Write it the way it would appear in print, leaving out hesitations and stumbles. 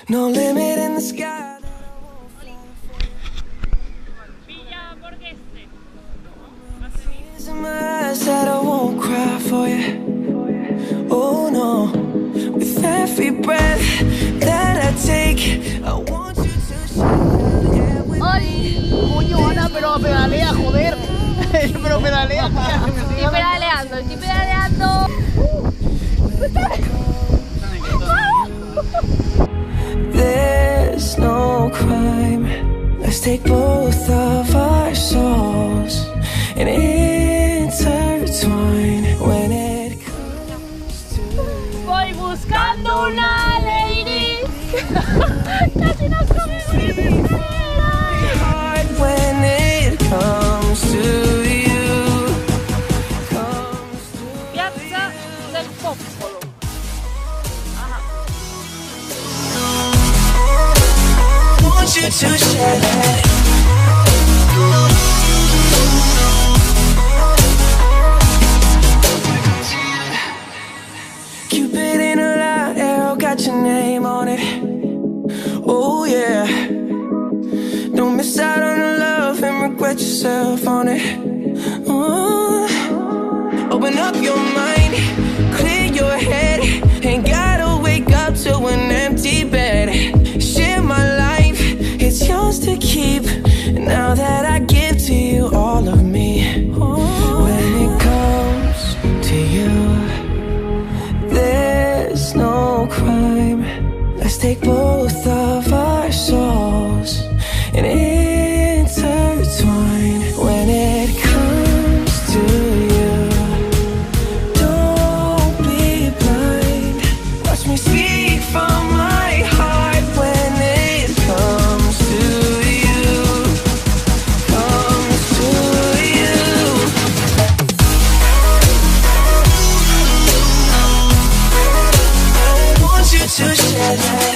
No limit in the sky. Tears in my eyes that I won't cry for you. Oh no, with every breath that I take, I want you to share. ¡Ay! Coño, Ana, pero pedalea, joder. Pero pedalea. Estoy pedaleando. There's no crime. Let's take both of our souls and intertwine when it comes to. Voy buscando una lady. Casi nos comemos el When it comes to you. Piazza del Popolo. Want you to share that. Cupid in a light arrow got your name on it. Oh yeah. Don't miss out on the love and regret yourself on it. Open up your mind, clear your head. Ain't gotta wake up to an empty bed. Share my life, it's yours to keep. Now that I give to you all of me. When it comes to you, there's no crime. Let's take both of our souls and intertwine when it comes to you. Don't be blind. Watch me speak from my heart when it comes to you. Comes to you. I want you to share that.